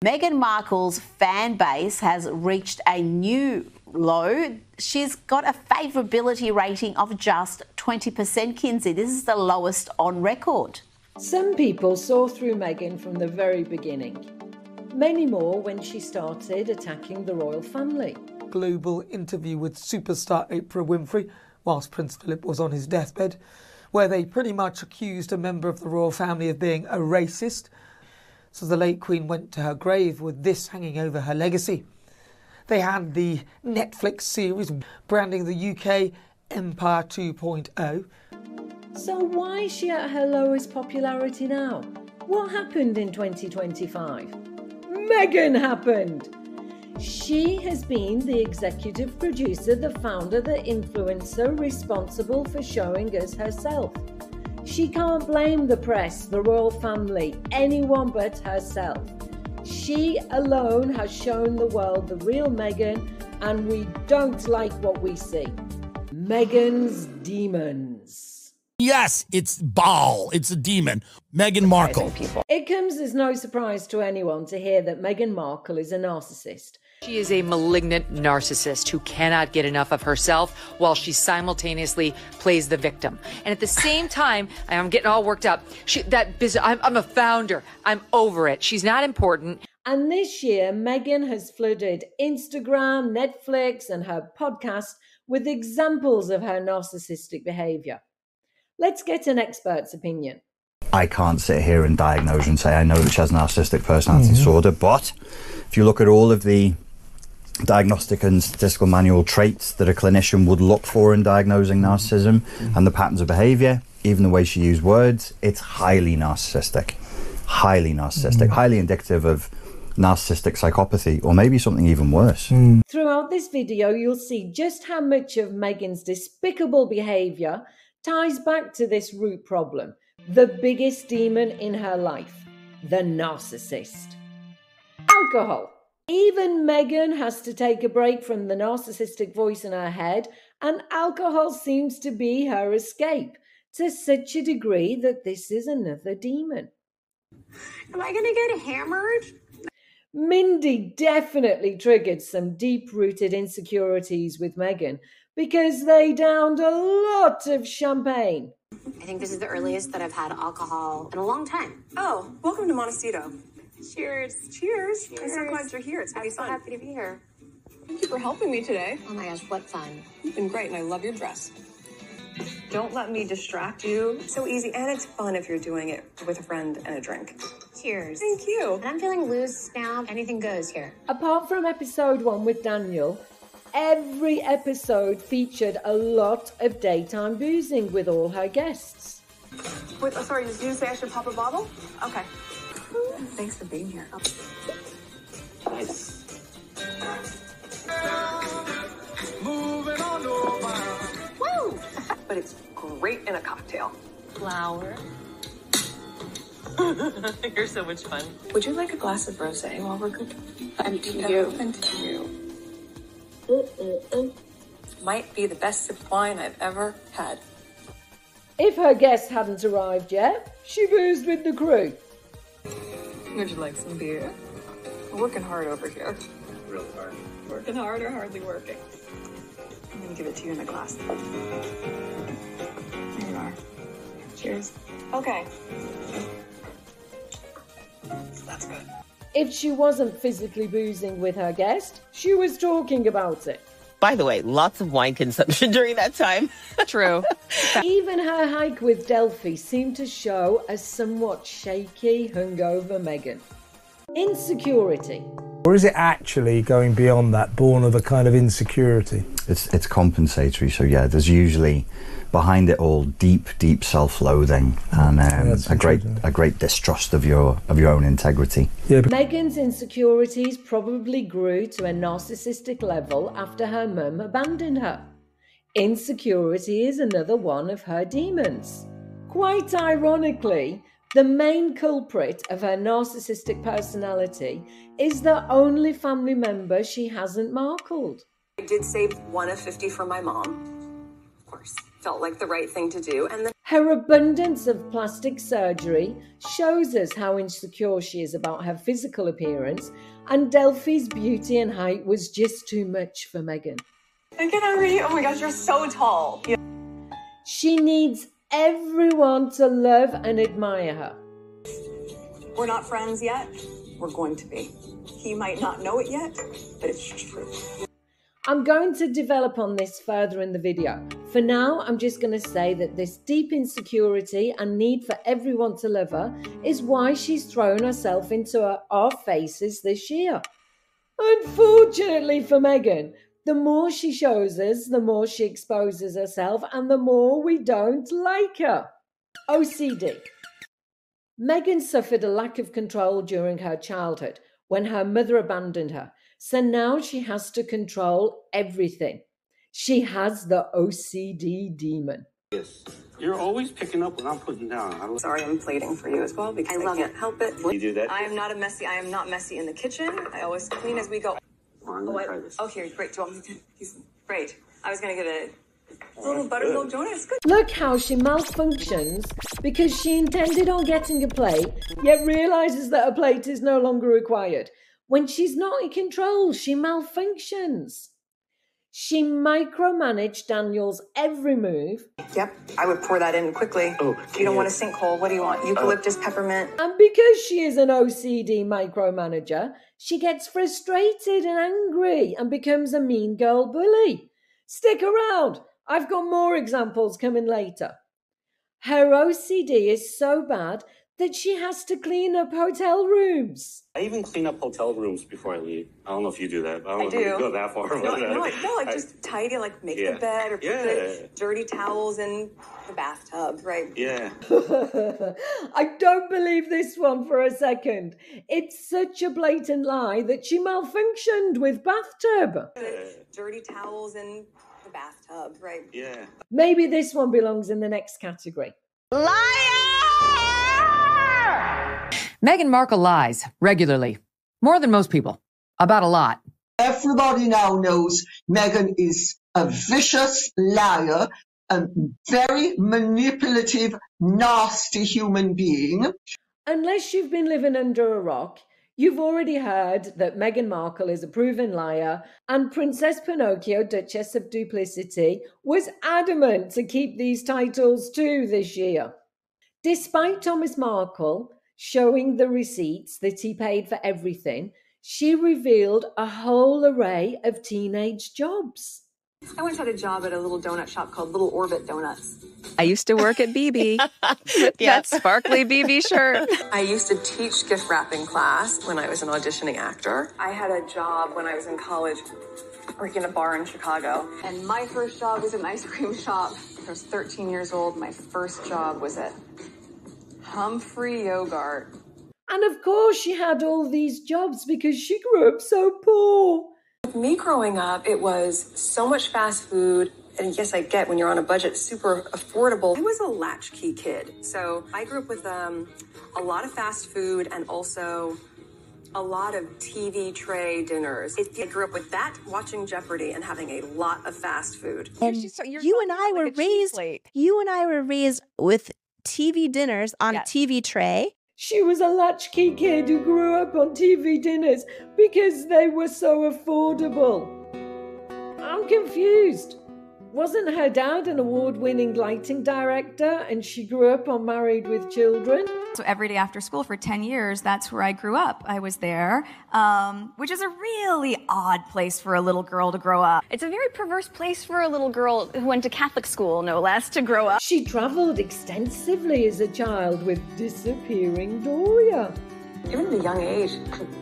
Meghan Markle's fan base has reached a new low. She's got a favourability rating of just 20%, Kinsey. This is the lowest on record. Some people saw through Meghan from the very beginning. Many more when she started attacking the royal family. Global interview with superstar Oprah Winfrey whilst Prince Philip was on his deathbed, where they pretty much accused a member of the royal family of being a racist. So the late Queen went to her grave with this hanging over her legacy. They had the Netflix series branding the UK Empire 2.0. So why is she at her lowest popularity now? What happened in 2025? Meghan happened! She has been the executive producer, the founder, the influencer responsible for showing us herself. She can't blame the press, the royal family, anyone but herself. She alone has shown the world the real Meghan, and we don't like what we see. Meghan's demons. Yes, it's Baal. It's a demon. Meghan Markle. It comes as no surprise to anyone to hear that Meghan Markle is a narcissist. She is a malignant narcissist who cannot get enough of herself while she simultaneously plays the victim. And at the same time, I'm getting all worked up. I'm a founder. I'm over it. She's not important. And this year, Meghan has flooded Instagram, Netflix, and her podcast with examples of her narcissistic behaviour. Let's get an expert's opinion. I can't sit here and diagnose and say I know that she has narcissistic personality disorder, but if you look at all of the diagnostic and statistical manual traits that a clinician would look for in diagnosing narcissism and the patterns of behaviour, even the way she used words, it's highly narcissistic, highly indicative of narcissistic psychopathy, or maybe something even worse. Throughout this video, you'll see just how much of Meghan's despicable behaviour ties back to this root problem, the biggest demon in her life, the narcissist. Alcohol. Even Meghan has to take a break from the narcissistic voice in her head, and alcohol seems to be her escape, to such a degree that this is another demon. Am I going to get hammered? Mindy definitely triggered some deep-rooted insecurities with Meghan because they downed a lot of champagne. I think this is the earliest that I've had alcohol in a long time. Oh, welcome to Montecito. Cheers. Cheers. I'm so glad you're here. It's going to be fun. I'm so happy to be here. Thank you for helping me today. Oh my gosh, what fun. You've been great, and I love your dress. Don't let me distract you. It's so easy, and it's fun if you're doing it with a friend and a drink. Cheers. Thank you. And I'm feeling loose now. Anything goes here. Apart from episode 1 with Daniel, every episode featured a lot of daytime boozing with all her guests. Wait, sorry, did you say I should pop a bottle? Okay. Thanks for being here. Nice. Moving on over. Woo! But it's great in a cocktail. Flour. You're so much fun. Would you like a glass of rosé while we're cooking? Thank you. Might be the best sip of wine I've ever had. If her guests hadn't arrived yet, she boozed with the crew. Would you like some beer? We're working hard over here. Real hard. Working hard or hardly working? I'm gonna give it to you in a glass. There you are. Cheers. Okay. That's good. If she wasn't physically boozing with her guest, she was talking about it. By the way, lots of wine consumption during that time. True. Even her hike with Delphi seemed to show a somewhat shaky, hungover Meghan. Insecurity. Or is it actually going beyond that, born of a kind of insecurity? It's compensatory, so yeah, there's usually behind it all deep self-loathing and a great distrust of your own integrity. Yeah, Meghan's insecurities probably grew to a narcissistic level after her mum abandoned her. Insecurity is another one of her demons. Quite ironically, the main culprit of her narcissistic personality is the only family member she hasn't markled. I did save one of 50 for my mom. Of course, felt like the right thing to do. And then Her abundance of plastic surgery shows us how insecure she is about her physical appearance, and Delphi's beauty and height was just too much for Meghan. Look at her. Oh my gosh, you're so tall. She needs everyone to love and admire her. We're not friends yet. We're going to be. He might not know it yet, but it's true. I'm going to develop on this further in the video. For now, I'm just going to say that this deep insecurity and need for everyone to love her is why she's thrown herself into our faces this year. Unfortunately for Meghan, the more she shows us, the more she exposes herself, and the more we don't like her. OCD. Meghan suffered a lack of control during her childhood when her mother abandoned her. So now she has to control everything. She has the OCD demon. Yes. You're always picking up what I'm putting down. I'm sorry, I'm plating for you as well because I can't help it. You do that? I am not messy in the kitchen. I always clean as we go. I'm gonna try this. Oh, here, great. Do you want me to? Great. I was gonna get a little buttermilk donut. It's good. Look how she malfunctions because she intended on getting a plate, yet realizes that a plate is no longer required. When she's not in control, she malfunctions. She micromanaged Daniel's every move. Yep, I would pour that in quickly. Oh, you don't want a sinkhole. What do you want? Eucalyptus, peppermint. And because she is an OCD micromanager, she gets frustrated and angry and becomes a mean girl bully. Stick around. I've got more examples coming later. Her OCD is so bad that she has to clean up hotel rooms. I even clean up hotel rooms before I leave. I don't know if you do that. I don't know if you go that far. No, just tidy, like make the bed or put the dirty towels in the bathtub, right? Yeah. I don't believe this one for a second. It's such a blatant lie that she malfunctioned with bathtub. Dirty towels in the bathtub, right? Yeah. Maybe this one belongs in the next category. Meghan Markle lies regularly, more than most people, about a lot. Everybody now knows Meghan is a vicious liar, a very manipulative, nasty human being. Unless you've been living under a rock, you've already heard that Meghan Markle is a proven liar, and Princess Pinocchio, Duchess of Duplicity, was adamant to keep these titles too this year. Despite Thomas Markle showing the receipts that he paid for everything, she revealed a whole array of teenage jobs. I once had a job at a little donut shop called Little Orbit Donuts. I used to work at BB. That sparkly BB shirt. I used to teach gift wrapping class when I was an auditioning actor. I had a job when I was in college working in a bar in Chicago. And my first job was an ice cream shop. I was 13 years old. My first job was at Humphrey Yogurt. And of course she had all these jobs because she grew up so poor. With me growing up, it was so much fast food. And yes, I get when you're on a budget, super affordable. I was a latchkey kid. So I grew up with a lot of fast food and also a lot of TV tray dinners. I grew up with that, watching Jeopardy and having a lot of fast food. And you and I were raised with TV dinners on a TV tray. She was a latchkey kid who grew up on TV dinners because they were so affordable. I'm confused. Wasn't her dad an award-winning lighting director and she grew up on Married with Children? So every day after school for 10 years, that's where I grew up. I was there, which is a really odd place for a little girl to grow up. It's a very perverse place for a little girl who went to Catholic school, no less, to grow up. She travelled extensively as a child with disappearing Doria. Even at a young age,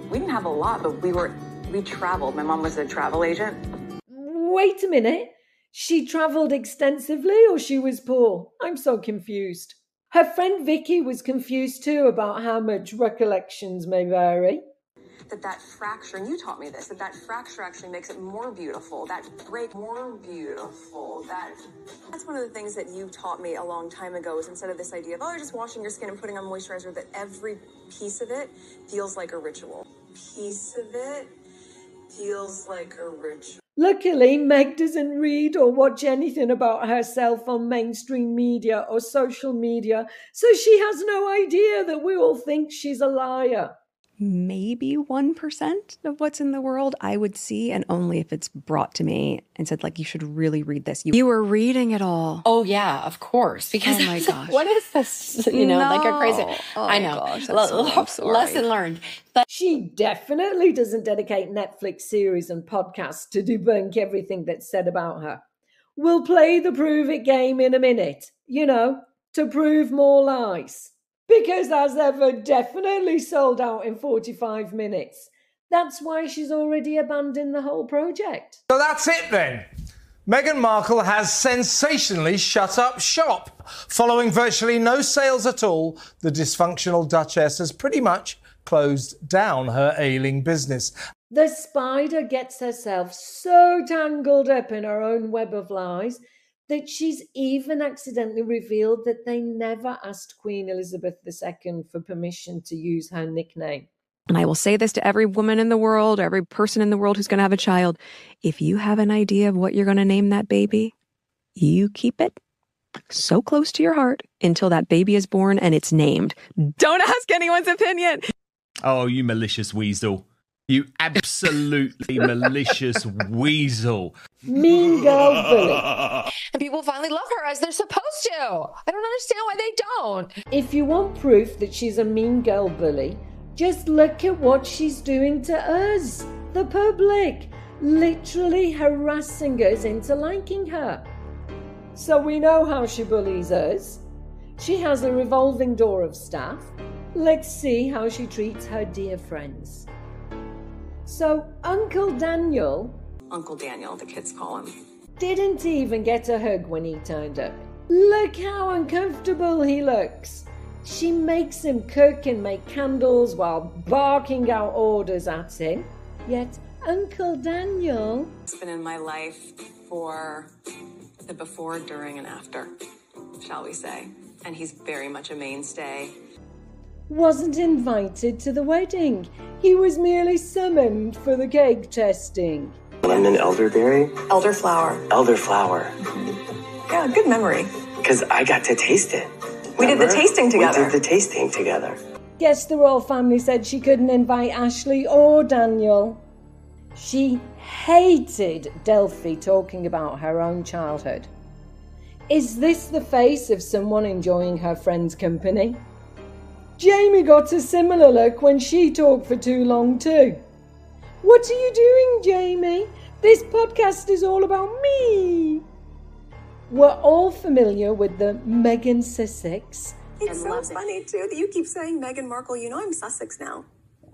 we didn't have a lot, but we traveled. My mom was a travel agent. Wait a minute. She travelled extensively or she was poor? I'm so confused. Her friend Vicky was confused too about how much recollections may vary. That fracture, and you taught me this, that fracture actually makes it more beautiful, that break more beautiful. That's one of the things that you taught me a long time ago, is instead of this idea of, oh, you're just washing your skin and putting on moisturizer, that every piece of it feels like a ritual. Piece of it feels like a ritual. Luckily, Meg doesn't read or watch anything about herself on mainstream media or social media, so she has no idea that we all think she's a liar. Maybe 1% of what's in the world I would see, and only if it's brought to me and said, like, you should really read this. You were reading it all. Oh, yeah, of course. Because oh my gosh. What is this? You know, like a crazy. Oh I know. Gosh, lesson learned. But she definitely doesn't dedicate Netflix series and podcasts to debunk everything that's said about her. We'll play the prove it game in a minute, you know, to prove more lies. Because as ever, definitely sold out in 45 minutes. That's why she's already abandoned the whole project. So that's it then. Meghan Markle has sensationally shut up shop. Following virtually no sales at all, the dysfunctional Duchess has pretty much closed down her ailing business. The spider gets herself so tangled up in her own web of lies that she's even accidentally revealed that they never asked Queen Elizabeth II for permission to use her nickname. And I will say this to every woman in the world, every person in the world who's going to have a child. If you have an idea of what you're going to name that baby, you keep it so close to your heart until that baby is born and it's named. Don't ask anyone's opinion. Oh, you malicious weasel. You absolutely malicious weasel. Mean girl bully. And people finally love her as they're supposed to. I don't understand why they don't. If you want proof that she's a mean girl bully, just look at what she's doing to us, the public, literally harassing us into liking her. So we know how she bullies us. She has a revolving door of staff. Let's see how she treats her dear friends. So Uncle Daniel, the kids call him, didn't even get a hug when he turned up. Look how uncomfortable he looks. She makes him cook and make candles while barking out orders at him. Yet Uncle Daniel has been in my life for the before, during, and after, shall we say. And he's very much a mainstay. Wasn't invited to the wedding. He was merely summoned for the cake testing. Lemon elderberry? Elderflower. Elderflower. Yeah, good memory. Because I got to taste it. We did the tasting together. We did the tasting together. Guess the royal family said she couldn't invite Ashley or Daniel. She hated Delphi talking about her own childhood. Is this the face of someone enjoying her friend's company? Jamie got a similar look when she talked for too long too. What are you doing, Jamie? This podcast is all about me. We're all familiar with the Meghan Sussex. It's so funny too that you keep saying Meghan Markle. You know I'm Sussex now.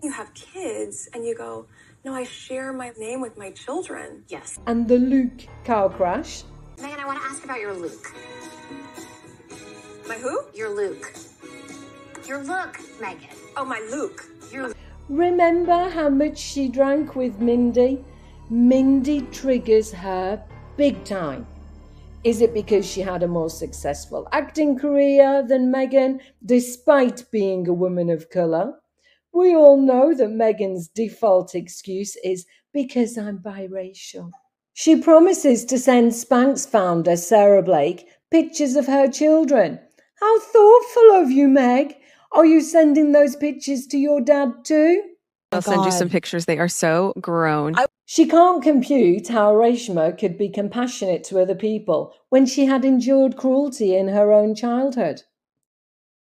You have kids and you go, no, I share my name with my children. Yes. And the Luke car crash. Meghan, I want to ask about your Luke. My who? Your Luke. Your look, Meghan. Oh, my Luke. Your Remember how much she drank with Mindy? Mindy triggers her big time. Is it because she had a more successful acting career than Meghan, despite being a woman of colour? We all know that Meghan's default excuse is because I'm biracial. She promises to send Spanx founder Sarah Blake pictures of her children. How thoughtful of you, Meg. Are you sending those pictures to your dad too? I'll send you some pictures. They are so grown. She can't compute how Reshma could be compassionate to other people when she had endured cruelty in her own childhood.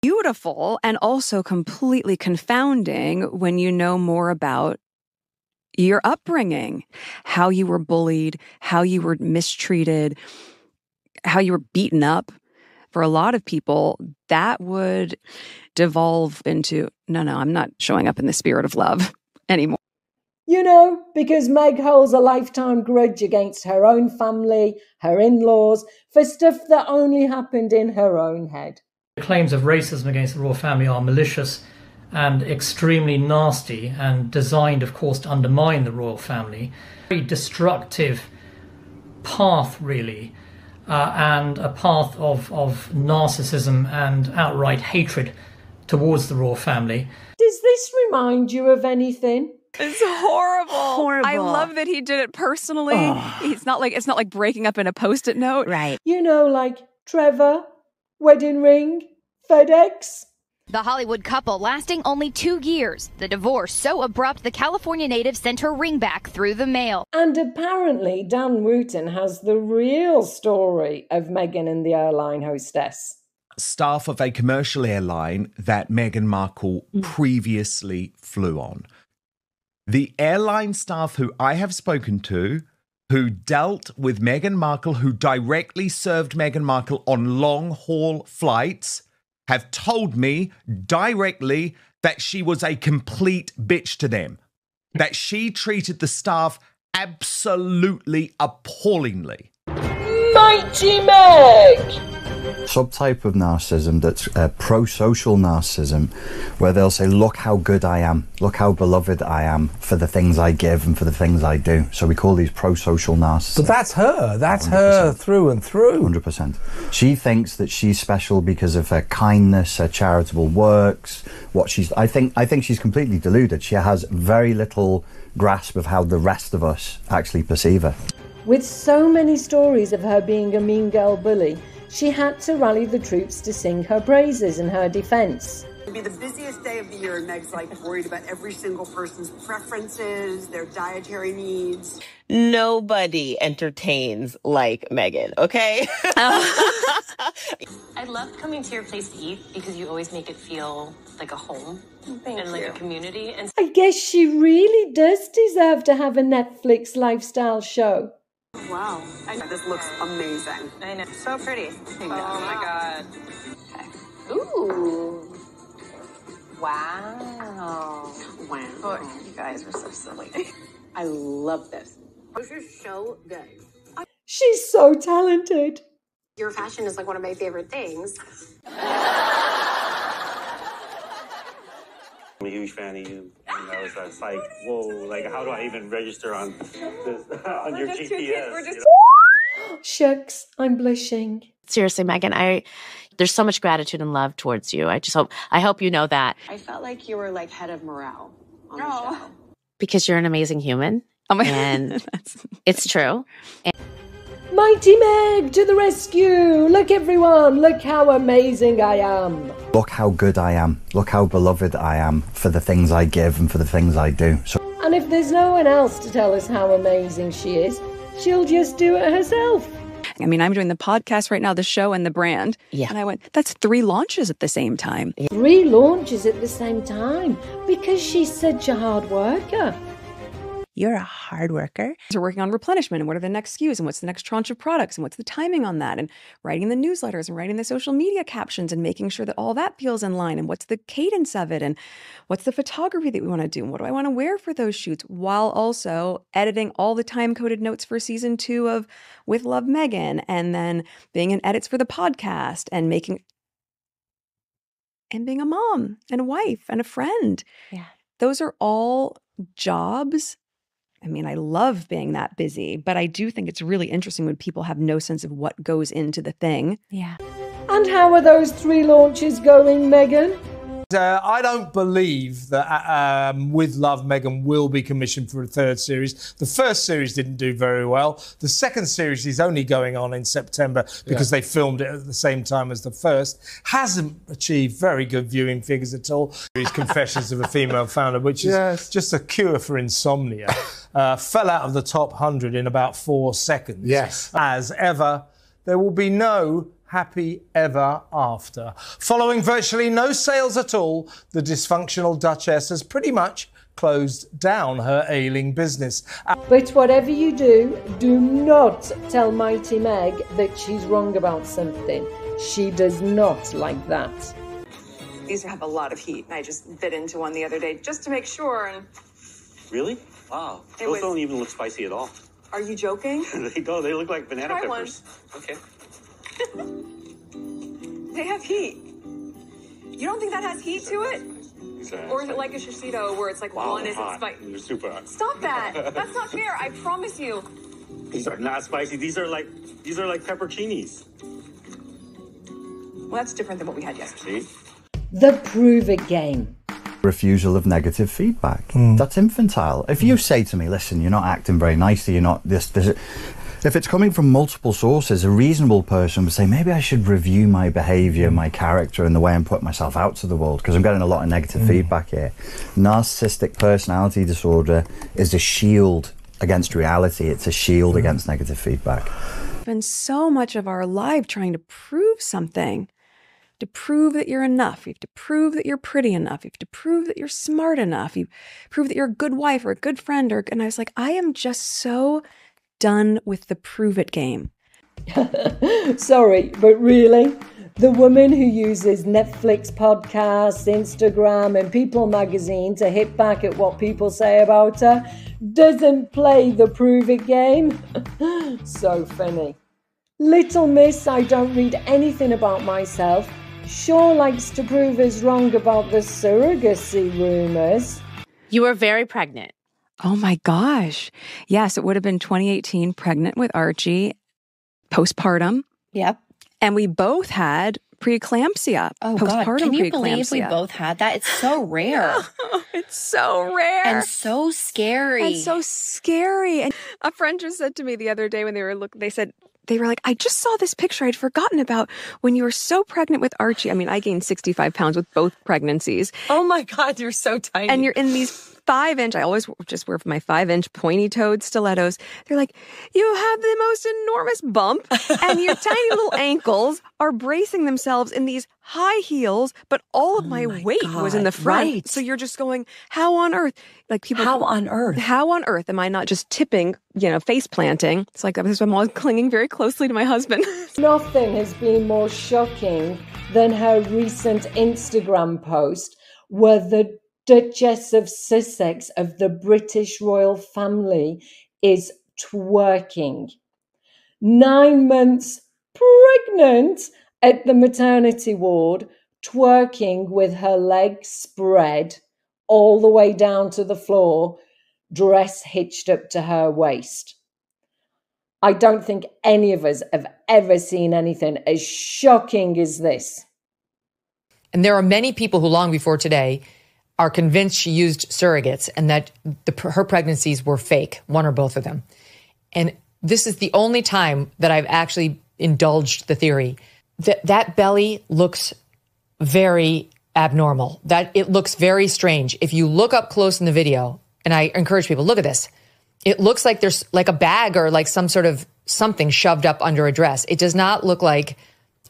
Beautiful and also completely confounding when you know more about your upbringing, how you were bullied, how you were mistreated, how you were beaten up. For a lot of people, that would devolve into, no, I'm not showing up in the spirit of love anymore. You know, because Meg holds a lifetime grudge against her own family, her in-laws, for stuff that only happened in her own head. The claims of racism against the royal family are malicious and extremely nasty and designed, of course, to undermine the royal family. Very destructive path, really. And a path of narcissism and outright hatred towards the royal family. Does this remind you of anything? It's horrible. Horrible. I love that he did it personally. It's not like breaking up in a Post-it note. Right. You know, like Trevor, wedding ring, FedEx. The Hollywood couple lasting only 2 years. The divorce so abrupt the California native sent her ring back through the mail. And apparently Dan Wooten has the real story of Meghan and the airline hostess. Staff of a commercial airline that Meghan Markle previously flew on. The airline staff who I have spoken to, who dealt with Meghan Markle, who directly served Meghan Markle on long-haul flights, have told me directly that she was a complete bitch to them, that she treated the staff absolutely appallingly. Mighty Meg! Subtype of narcissism that's pro-social narcissism, where they'll say, look how good I am, look how beloved I am for the things I give and for the things I do. So we call these pro-social narcissists. But that's her. That's 100%. her through and through. 100%. She thinks that she's special because of her kindness, her charitable works. I think she's completely deluded. She has very little grasp of how the rest of us actually perceive her. With so many stories of her being a mean girl bully, she had to rally the troops to sing her praises in her defense. It'd be the busiest day of the year, and Meg's like worried about every single person's preferences, their dietary needs. Nobody entertains like Meghan, okay? I love coming to your place to eat because you always make it feel like a home and like a community. And I guess she really does deserve to have a Netflix lifestyle show. Wow, this looks amazing. I know, so pretty. Oh my God. Okay. Ooh. Wow. Wow. Oh, you guys are so silly. I love this. This is so good. She's so talented. Your fashion is like one of my favorite things. I'm a huge fan of you. So it's like, whoa, like how do I even register on this on your GPS? Shucks, I'm blushing. Seriously, Meghan, there's so much gratitude and love towards you. I hope you know that. I felt like you were like head of morale on the show. Because you're an amazing human. And it's true. Mighty Meg to the rescue! Look everyone, look how amazing I am. Look how good I am, look how beloved I am for the things I give and for the things I do. And if there's no one else to tell us how amazing she is, she'll just do it herself. I mean, I'm doing the podcast right now, the show and the brand. Yeah. And I went, that's 3 launches at the same time. 3 launches at the same time because she's such a hard worker. You're a hard worker. We're working on replenishment and what are the next SKUs and what's the next tranche of products and what's the timing on that and writing the newsletters and writing the social media captions and making sure that all that feels in line and what's the cadence of it and what's the photography that we want to do and what do I want to wear for those shoots, while also editing all the time-coded notes for season 2 of With Love Meghan, and then being in edits for the podcast and being a mom and a wife and a friend. Yeah. Those are all jobs. I mean, I love being that busy, but I do think it's really interesting when people have no sense of what goes into the thing. Yeah. And how are those 3 launches going, Meghan? I don't believe that With Love Meghan will be commissioned for a 3rd series. The first series didn't do very well. The 2nd series is only going on in September because they filmed it at the same time as the first. Hasn't achieved very good viewing figures at all. Confessions of a Female Founder, which is just a cure for insomnia. Fell out of the top 100 in about 4 seconds. Yes. As ever, there will be no happy ever after. Following virtually no sales at all, the dysfunctional Duchess has pretty much closed down her ailing business. But whatever you do, do not tell Mighty Meg that she's wrong about something. She does not like that. These have a lot of heat, and I just bit into one the other day just to make sure. And Really? Wow. Those don't even look spicy at all. Are you joking? They don't. They look like banana Try peppers. Okay. They have heat. You don't think that has heat to it? Exactly. Or is it like a shishito where it's like one isn't spicy? They're super hot. Stop that! That's not fair. I promise you. These are not spicy. These are like pepperoncinis. Well, that's different than what we had yesterday. See? The Prove It game. refusal of negative feedback. That's infantile. If you say to me, listen, you're not acting very nicely, you're not this, if it's coming from multiple sources, a reasonable person would say, maybe I should review my behavior, my character, and the way I'm putting myself out to the world, because I'm getting a lot of negative feedback here. Narcissistic personality disorder is a shield against reality. It's a shield against negative feedback. Spend so much of our life trying to prove something, to prove that you're enough. You have to prove that you're pretty enough. You have to prove that you're smart enough. You prove that you're a good wife or a good friend. And I was like, I am just so done with the prove it game. Sorry, but really, the woman who uses Netflix, podcasts, Instagram, and People magazine to hit back at what people say about her doesn't play the prove it game. So funny. Little Miss, I don't read anything about myself, sure likes to prove us wrong about the surrogacy rumours. You were very pregnant. Oh my gosh. Yes, it would have been 2018, pregnant with Archie, postpartum. Yep. And we both had preeclampsia. Oh God, can you believe we preeclampsia. both had that? It's so rare. It's so rare. And so scary. And so scary. And a friend just said to me the other day when they were like, I just saw this picture I'd forgotten about when you were so pregnant with Archie. I mean, I gained 65 pounds with both pregnancies. Oh my God, you're so tiny. And you're in these 5-inch, I always just wear my 5-inch pointy-toed stilettos. They're like, you have the most enormous bump and your tiny little ankles are bracing themselves in these high heels, but all of my weight was in the front. Right. So you're just going, how on earth? Like people, How on earth? How on earth am I not just tipping, face planting? It's like, I'm always clinging very closely to my husband. Nothing has been more shocking than her recent Instagram post where the Duchess of Sussex of the British royal family is twerking. 9 months pregnant at the maternity ward, twerking with her legs spread all the way down to the floor, dress hitched up to her waist. I don't think any of us have ever seen anything as shocking as this. And there are many people who long before today are convinced she used surrogates and that her pregnancies were fake, one or both of them. And this is the only time that I've actually indulged the theory that that belly looks very abnormal, that it looks very strange. If you look up close in the video, and I encourage people, look at this. It looks like there's like a bag or like some sort of something shoved up under a dress. It does not look like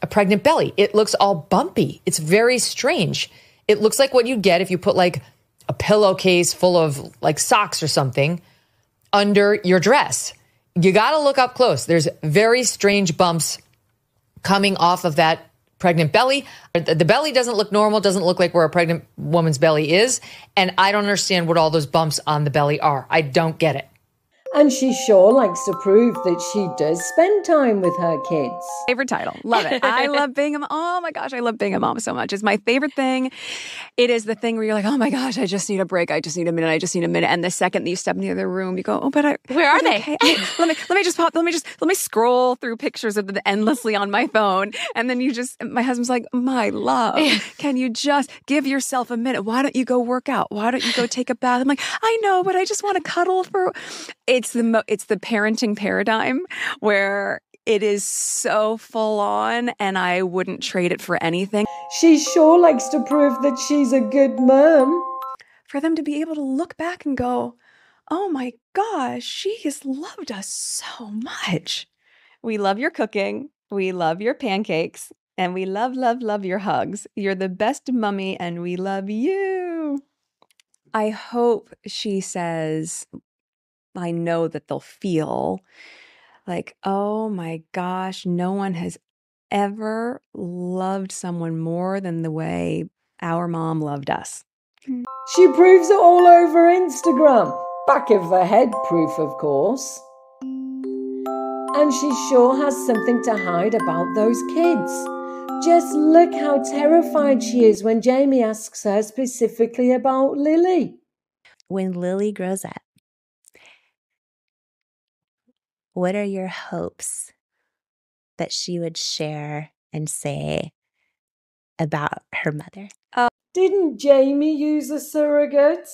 a pregnant belly. It looks all bumpy. It's very strange. It looks like what you'd get if you put like a pillowcase full of like socks or something under your dress. You got to look up close. There's very strange bumps coming off of that pregnant belly. The belly doesn't look normal, doesn't look like where a pregnant woman's belly is. And I don't understand what all those bumps on the belly are. I don't get it. And she sure likes to prove that she does spend time with her kids. Favorite title. Love it. I love being a mom. Oh my gosh, I love being a mom so much. It's my favorite thing. It is the thing where you're like, oh my gosh, I just need a break. I just need a minute. I just need a minute. And the second that you step in the other room, you go, oh, but where are they? Okay. Let me scroll through pictures of them endlessly on my phone. And then my husband's like, my love, can you just give yourself a minute? Why don't you go work out? Why don't you go take a bath? I'm like, I know, but I just want to cuddle for... It's the parenting paradigm where it is so full on and I wouldn't trade it for anything. She sure likes to prove that she's a good mom. For them to be able to look back and go, oh my gosh, she has loved us so much. We love your cooking. We love your pancakes. And we love, love, love your hugs. You're the best mummy and we love you. I hope she says... I know that they'll feel like, oh my gosh, no one has ever loved someone more than the way our mom loved us. She proves it all over Instagram. Back of the head proof, of course. And she sure has something to hide about those kids. Just look how terrified she is when Jamie asks her specifically about Lily. When Lily grows up, what are your hopes that she would share and say about her mother? Didn't Jamie use a surrogate?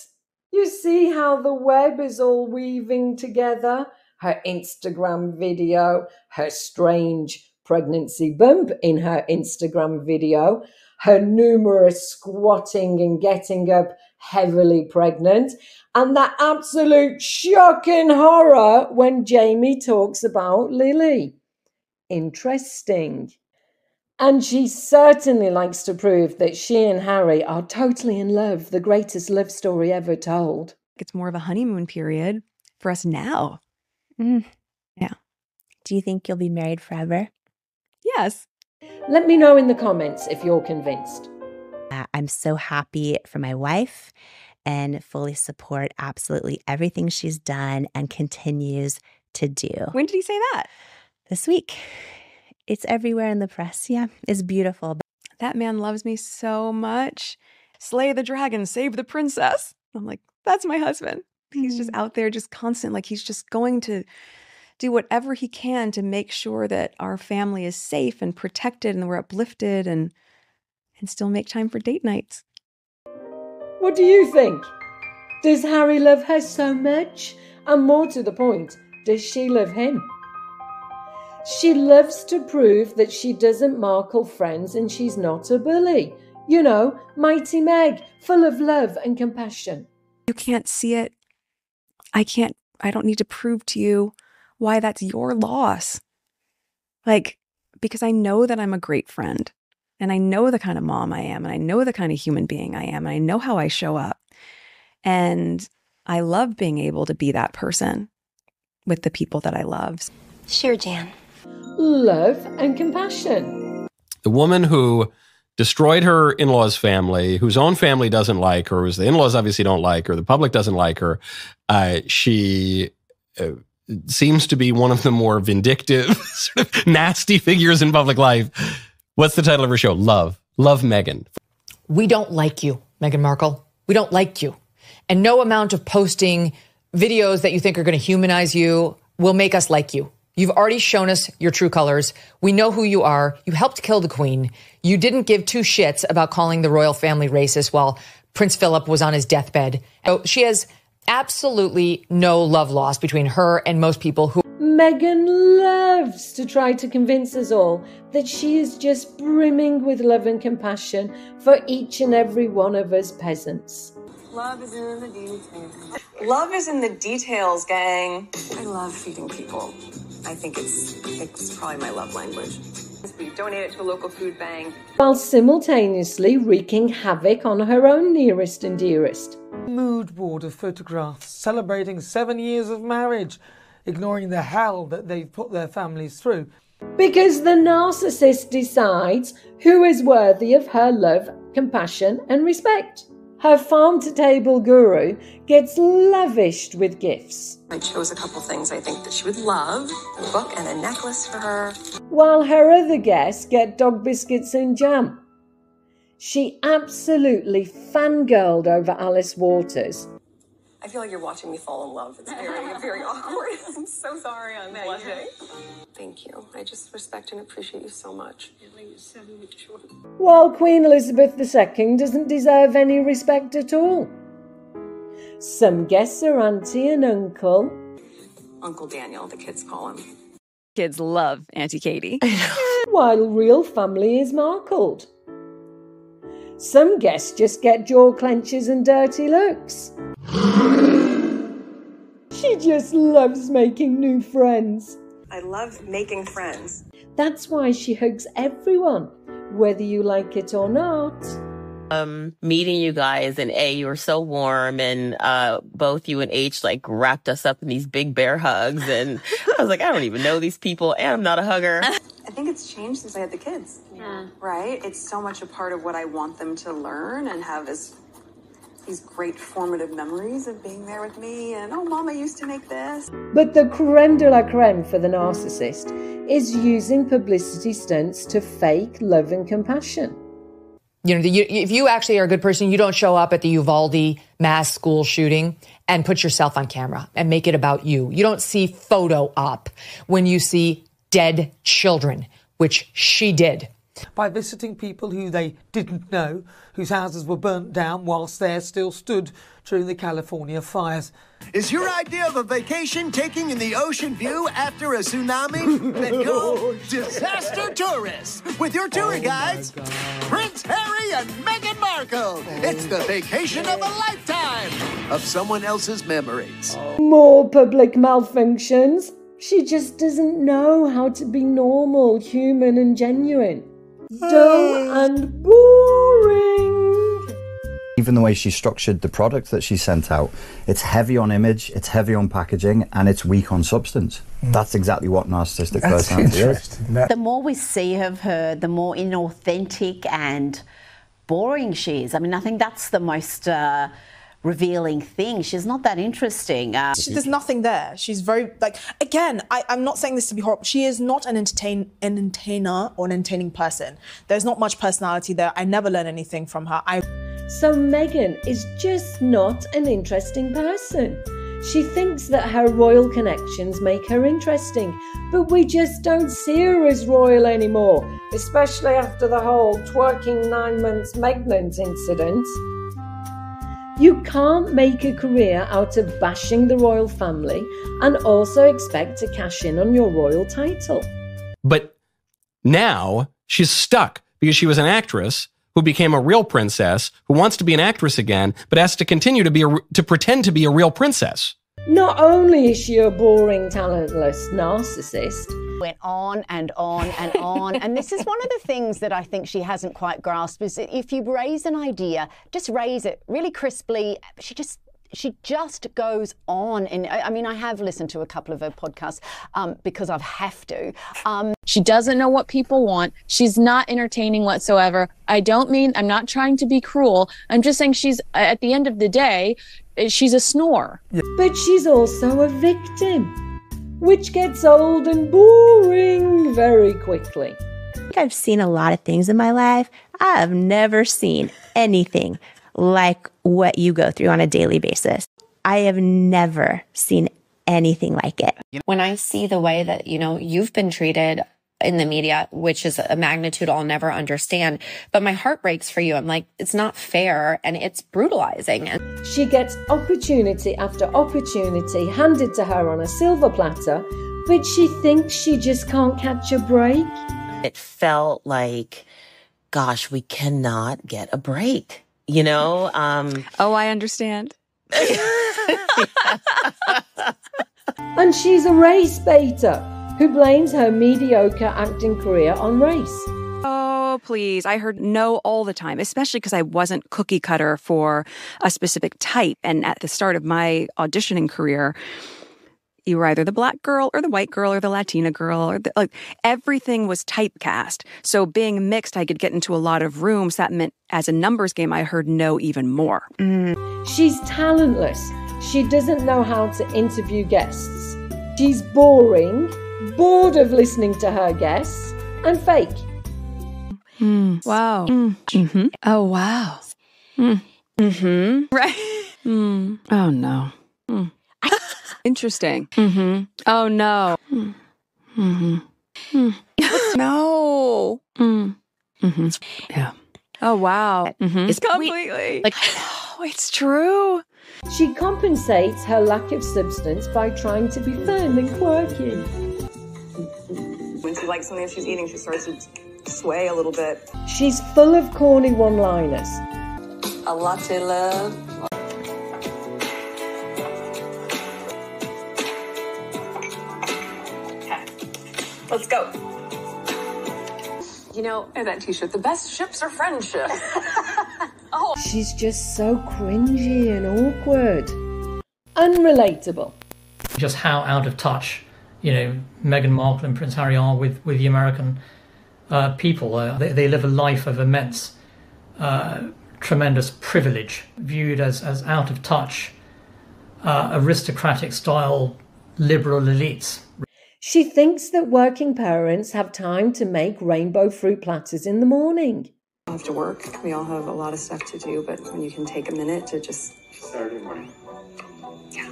You see how the web is all weaving together? Her Instagram video, her strange pregnancy bump in her Instagram video, her numerous squatting and getting up heavily pregnant, and that absolute shock and horror when Jamie talks about Lily. Interesting. And she certainly likes to prove that she and Harry are totally in love, the greatest love story ever told. It's more of a honeymoon period for us now. Yeah. Do you think you'll be married forever? Yes. Let me know in the comments if you're convinced. I'm so happy for my wife and fully support absolutely everything she's done and continues to do. When did he say that? This week. It's everywhere in the press. Yeah, it's beautiful. That man loves me so much. Slay the dragon, save the princess. I'm like, that's my husband. He's just out there just constant, like he's just going to do whatever he can to make sure that our family is safe and protected and we're uplifted and still make time for date nights. What do you think? Does Harry love her so much? And more to the point, does she love him? She loves to prove that she doesn't Markle friends and she's not a bully. You know, mighty Meg, full of love and compassion. You can't see it. I don't need to prove to you why that's your loss. Like, because I know that I'm a great friend and I know the kind of mom I am and I know the kind of human being I am and I know how I show up. And I love being able to be that person with the people that I love. Sure, Jan. Love and compassion. The woman who destroyed her in-laws' family, whose own family doesn't like her, whose the in-laws obviously don't like her, the public doesn't like her, she seems to be one of the more vindictive, sort of nasty figures in public life. What's the title of her show? Love. Love Meghan. We don't like you, Meghan Markle. We don't like you. And no amount of posting videos that you think are going to humanize you will make us like you. You've already shown us your true colors. We know who you are. You helped kill the Queen. You didn't give two shits about calling the royal family racist while Prince Philip was on his deathbed. So she has absolutely no love lost between her and most people who... Meghan loves to try to convince us all that she is just brimming with love and compassion for each and every one of us peasants. Love is in the details. Love is in the details, gang. I love feeding people. I think it's probably my love language. We donate it to a local food bank. While simultaneously wreaking havoc on her own nearest and dearest. Mood board of photographs celebrating 7 years of marriage, ignoring the hell that they've put their families through. Because the narcissist decides who is worthy of her love, compassion and respect. Her farm-to-table guru gets lavished with gifts. I chose a couple things I think that she would love, a book and a necklace for her. While her other guests get dog biscuits and jam. She absolutely fangirled over Alice Waters. I feel like you're watching me fall in love. It's very, very awkward. I'm so sorry. I'm blushing. Thank you. I just respect and appreciate you so much. While Queen Elizabeth II doesn't deserve any respect at all. Some guests are auntie and uncle. Uncle Daniel, the kids call him. Kids love Auntie Katie. While real family is Markled. Some guests just get jaw clenches and dirty looks. She just loves making new friends. I love making friends. That's why she hugs everyone, whether you like it or not. Meeting you guys, and you were so warm, and both you and H like wrapped us up in these big bear hugs, and I was like, I don't even know these people, and I'm not a hugger. I think it's changed since I had the kids. Yeah. Right? It's so much a part of what I want them to learn and have these great formative memories of being there with me and, oh, Mama used to make this. But the creme de la creme for the narcissist is using publicity stunts to fake love and compassion. You know, if you actually are a good person, you don't show up at the Uvalde mass school shooting and put yourself on camera and make it about you. You don't see photo op when you see dead children, which she did. By visiting people who they didn't know, whose houses were burnt down whilst theirs still stood during the California fires. Is your idea of a vacation taking in the ocean view after a tsunami? Then go Disaster Tourists with your tour guides, Prince Harry and Meghan Markle. It's the vacation of a lifetime of someone else's memories. More public malfunctions. She just doesn't know how to be normal, human and genuine. Dull and boring. Even the way she structured the product that she sent out, it's heavy on image, it's heavy on packaging, and it's weak on substance. That's exactly what narcissistic personality is. The more we see of her, the more inauthentic and boring she is. I mean, I think that's the most revealing thing. She's not that interesting. There's nothing there. She's very, like, again, I'm not saying this to be horrible. She is not an entertainer or an entertaining person. There's not much personality there. I never learn anything from her. So Meghan is just not an interesting person. She thinks that her royal connections make her interesting, but we just don't see her as royal anymore, especially after the whole twerking 9 months pregnant incident. You can't make a career out of bashing the royal family and also expect to cash in on your royal title. But now she's stuck because she was an actress who became a real princess, who wants to be an actress again, but has to continue to pretend to be a real princess. Not only is she a boring, talentless narcissist, Went on and on and on. And this is one of the things that I think she hasn't quite grasped, is that if you raise an idea, just raise it really crisply. She just goes on. And I mean, I have listened to a couple of her podcasts because I have to. She doesn't know what people want. She's not entertaining whatsoever. I'm not trying to be cruel. I'm just saying she's, at the end of the day, she's a snore. But she's also a victim, which gets old and boring very quickly. I've seen a lot of things in my life. I have never seen anything like what you go through on a daily basis. I have never seen anything like it. When I see the way that, you've been treated in the media, which is a magnitude I'll never understand, but my heart breaks for you. I'm like, it's not fair and it's brutalizing. She gets opportunity after opportunity handed to her on a silver platter, but she thinks she just can't catch a break. It felt like, gosh, we cannot get a break. Oh, I understand. And she's a race baiter who blames her mediocre acting career on race. Oh, please. I heard no all the time, especially because I wasn't cookie cutter for a specific type. And at the start of my auditioning career, you were either the black girl or the white girl or the Latina girl, or everything was typecast. So being mixed, I could get into a lot of rooms. That meant as a numbers game, I heard no even more. She's talentless. She doesn't know how to interview guests. She's boring, bored of listening to her guests, and fake. Wow. Mm-hmm. Oh, wow. Mm-hmm. Right. Oh, no. Interesting. Mm-hmm. Oh, no. Mm-hmm. No. Mm-hmm. Yeah. Oh, wow. Mm-hmm. It's completely. Oh, it's true. She compensates her lack of substance by trying to be fun and quirky. When she likes something that she's eating, she starts to sway a little bit. She's full of corny one-liners. A latte love. Let's go. That t-shirt, the best ships are friendship. She's just so cringy and awkward. Unrelatable. Just how out of touch, Meghan Markle and Prince Harry are with the American people. They live a life of immense, tremendous privilege, viewed as out of touch, aristocratic style liberal elites. She thinks that working parents have time to make rainbow fruit platters in the morning. I have to work. We all have a lot of stuff to do, but when you can take a minute to just... Saturday morning. Yeah.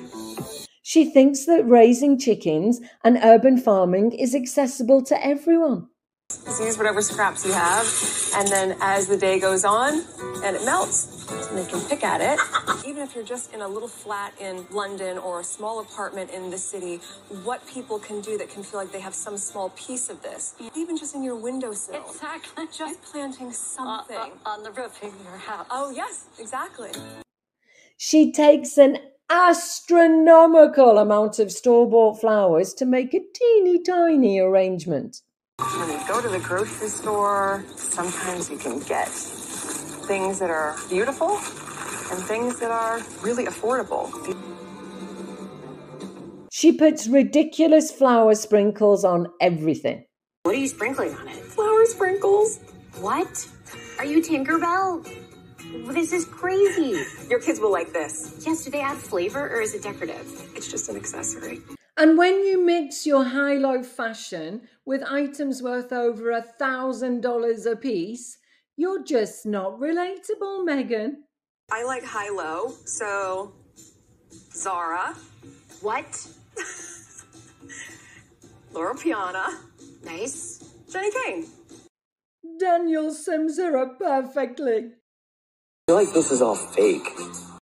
She thinks that raising chickens and urban farming is accessible to everyone. Just use whatever scraps you have, and then as the day goes on, and it melts, and they can pick at it. Even if you're just in a little flat in London or a small apartment in the city, what people can do that can feel like they have some small piece of this. Even just in your windowsill. Exactly. Just planting something. On the roof of your house. Oh, yes, exactly. She takes an astronomical amount of store-bought flowers to make a teeny tiny arrangement. When you go to the grocery store, sometimes you can get things that are beautiful and things that are really affordable. She puts ridiculous flower sprinkles on everything. What are you sprinkling on it? Flower sprinkles. What? Are you Tinkerbell? This is crazy. Your kids will like this. Yes, do they add flavor or is it decorative? It's just an accessory. And when you mix your high-low fashion with items worth over $1,000 a piece, you're just not relatable, Meghan. I like high-low, so Zara. What? Laura Piana. Nice. Jenny Kane. Daniel sums her up perfectly. I feel like this is all fake.